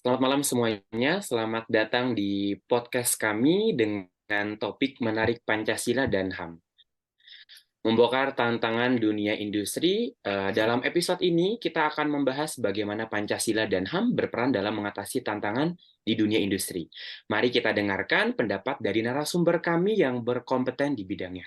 Selamat malam semuanya, selamat datang di podcast kami dengan topik menarik Pancasila dan HAM. Membongkar tantangan dunia industri, dalam episode ini kita akan membahas bagaimana Pancasila dan HAM berperan dalam mengatasi tantangan di dunia industri. Mari kita dengarkan pendapat dari narasumber kami yang berkompeten di bidangnya.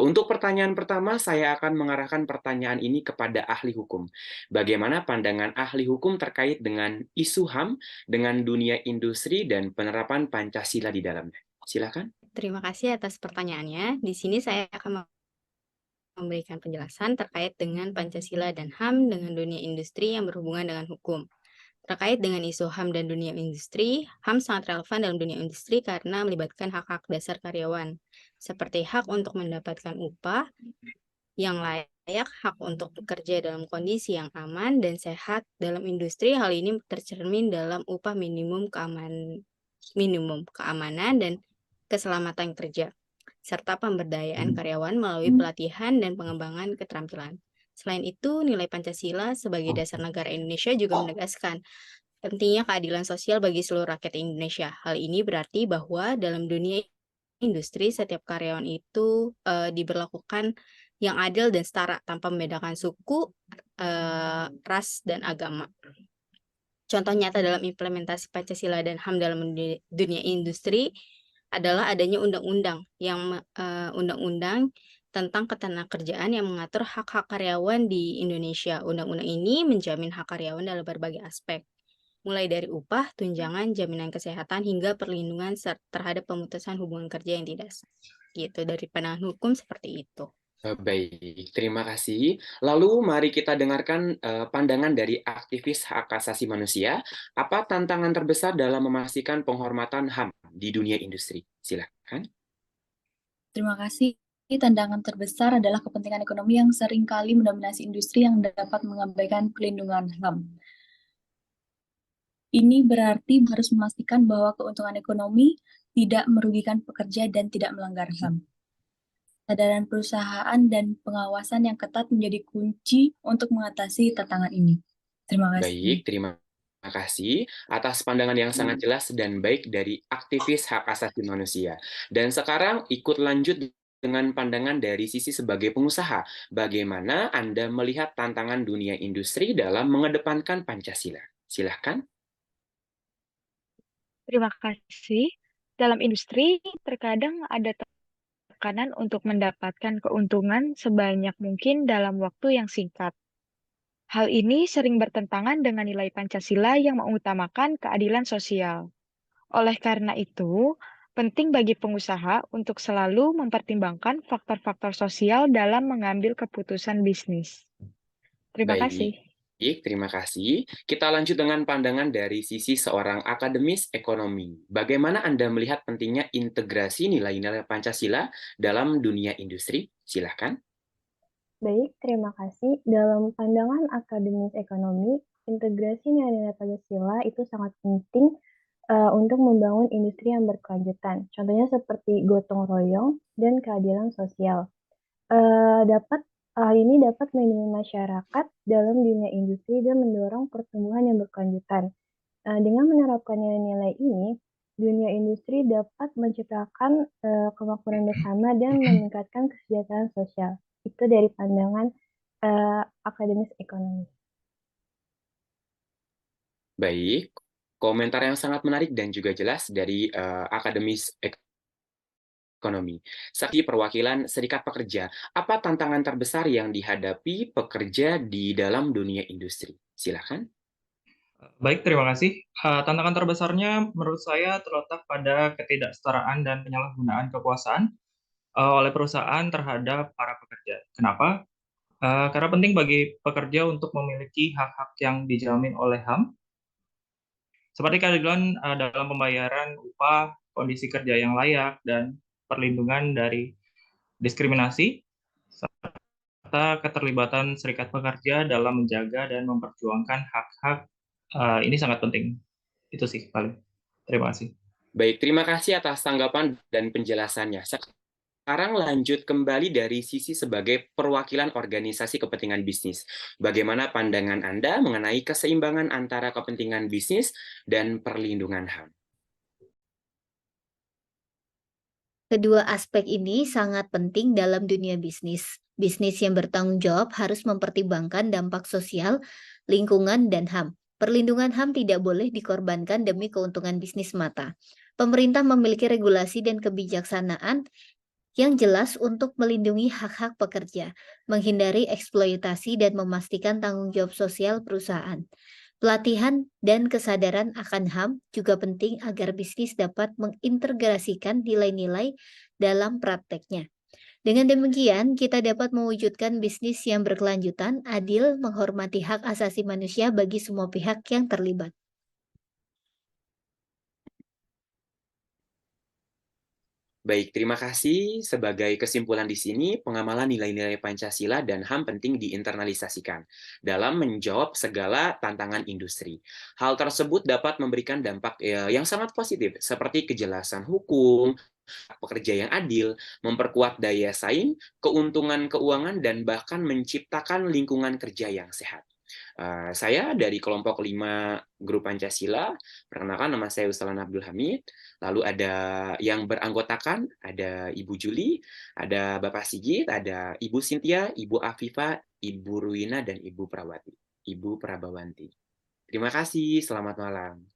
Untuk pertanyaan pertama, saya akan mengarahkan pertanyaan ini kepada ahli hukum. Bagaimana pandangan ahli hukum terkait dengan isu HAM dengan dunia industri dan penerapan Pancasila di dalamnya? Silakan. Terima kasih atas pertanyaannya. Di sini saya akan memberikan penjelasan terkait dengan Pancasila dan HAM dengan dunia industri yang berhubungan dengan hukum. Terkait dengan isu HAM dan dunia industri, HAM sangat relevan dalam dunia industri karena melibatkan hak-hak dasar karyawan, seperti hak untuk mendapatkan upah yang layak, hak untuk bekerja dalam kondisi yang aman dan sehat dalam industri. Hal ini tercermin dalam upah minimum keamanan dan keselamatan kerja, serta pemberdayaan karyawan melalui pelatihan dan pengembangan keterampilan. Selain itu, nilai Pancasila sebagai dasar negara Indonesia juga menegaskan pentingnya keadilan sosial bagi seluruh rakyat Indonesia. Hal ini berarti bahwa dalam dunia industri, setiap karyawan itu diberlakukan yang adil dan setara tanpa membedakan suku, ras, dan agama. Contoh nyata dalam implementasi Pancasila dan HAM dalam dunia industri adalah adanya undang-undang tentang ketenagakerjaan yang mengatur hak-hak karyawan di Indonesia. Undang-undang ini menjamin hak karyawan dalam berbagai aspek, mulai dari upah, tunjangan, jaminan kesehatan, hingga perlindungan terhadap pemutusan hubungan kerja yang tidak sah. Gitu, dari pandangan hukum seperti itu. Baik, terima kasih. Lalu mari kita dengarkan pandangan dari aktivis hak asasi manusia. Apa tantangan terbesar dalam memastikan penghormatan HAM di dunia industri? Silakan. Terima kasih. Tantangan terbesar adalah kepentingan ekonomi yang seringkali mendominasi industri yang dapat mengabaikan pelindungan HAM. Ini berarti harus memastikan bahwa keuntungan ekonomi tidak merugikan pekerja dan tidak melanggar HAM. Kesadaran perusahaan dan pengawasan yang ketat menjadi kunci untuk mengatasi tantangan ini. Terima kasih. Baik, terima kasih atas pandangan yang sangat jelas dan baik dari aktivis hak asasi manusia. Dan sekarang ikut lanjut dengan pandangan dari sisi sebagai pengusaha. Bagaimana Anda melihat tantangan dunia industri dalam mengedepankan Pancasila? Silahkan. Terima kasih. Dalam industri, terkadang ada tekanan untuk mendapatkan keuntungan sebanyak mungkin dalam waktu yang singkat. Hal ini sering bertentangan dengan nilai Pancasila yang mengutamakan keadilan sosial. Oleh karena itu, penting bagi pengusaha untuk selalu mempertimbangkan faktor-faktor sosial dalam mengambil keputusan bisnis. Terima kasih. Baik, terima kasih. Kita lanjut dengan pandangan dari sisi seorang akademis ekonomi. Bagaimana Anda melihat pentingnya integrasi nilai-nilai Pancasila dalam dunia industri? Silahkan. Baik, terima kasih. Dalam pandangan akademis ekonomi, integrasi nilai-nilai Pancasila itu sangat penting untuk membangun industri yang berkelanjutan. Contohnya seperti gotong royong dan keadilan sosial. Hal ini dapat melindungi masyarakat dalam dunia industri dan mendorong pertumbuhan yang berkelanjutan. Dengan menerapkan nilai-nilai ini, dunia industri dapat menciptakan kemakmuran bersama dan meningkatkan kesejahteraan sosial. Itu dari pandangan akademis ekonomi. Baik, komentar yang sangat menarik dan juga jelas dari akademis ekonomi. Sebagai perwakilan serikat pekerja, apa tantangan terbesar yang dihadapi pekerja di dalam dunia industri? Silakan. Baik, terima kasih. Tantangan terbesarnya menurut saya terletak pada ketidaksetaraan dan penyalahgunaan kekuasaan oleh perusahaan terhadap para pekerja. Kenapa? Karena penting bagi pekerja untuk memiliki hak-hak yang dijamin oleh HAM, seperti keadilan dalam pembayaran upah, kondisi kerja yang layak, dan perlindungan dari diskriminasi, serta keterlibatan serikat pekerja dalam menjaga dan memperjuangkan hak-hak. Ini sangat penting. Itu sih paling. Terima kasih. Baik, terima kasih atas tanggapan dan penjelasannya. Sekarang lanjut kembali dari sisi sebagai perwakilan organisasi kepentingan bisnis. Bagaimana pandangan Anda mengenai keseimbangan antara kepentingan bisnis dan perlindungan HAM? Kedua aspek ini sangat penting dalam dunia bisnis. Bisnis yang bertanggung jawab harus mempertimbangkan dampak sosial, lingkungan, dan HAM. Perlindungan HAM tidak boleh dikorbankan demi keuntungan bisnis mata. Pemerintah memiliki regulasi dan kebijaksanaan yang jelas untuk melindungi hak-hak pekerja, menghindari eksploitasi, dan memastikan tanggung jawab sosial perusahaan. Pelatihan dan kesadaran akan HAM juga penting agar bisnis dapat mengintegrasikan nilai-nilai dalam prakteknya. Dengan demikian, kita dapat mewujudkan bisnis yang berkelanjutan, adil, menghormati hak asasi manusia bagi semua pihak yang terlibat. Baik, terima kasih. Sebagai kesimpulan di sini, pengamalan nilai-nilai Pancasila dan HAM penting diinternalisasikan dalam menjawab segala tantangan industri. Hal tersebut dapat memberikan dampak yang sangat positif, seperti kejelasan hukum, pekerja yang adil, memperkuat daya saing, keuntungan keuangan, dan bahkan menciptakan lingkungan kerja yang sehat. Saya dari kelompok 5 Grup Pancasila, perkenalkan nama saya Ustalan Abdul Hamid, lalu ada yang beranggotakan, ada Ibu Juli, ada Bapak Sigit, ada Ibu Cynthia, Ibu Afifa, Ibu Ruina, dan Ibu Prabawanti. Terima kasih, selamat malam.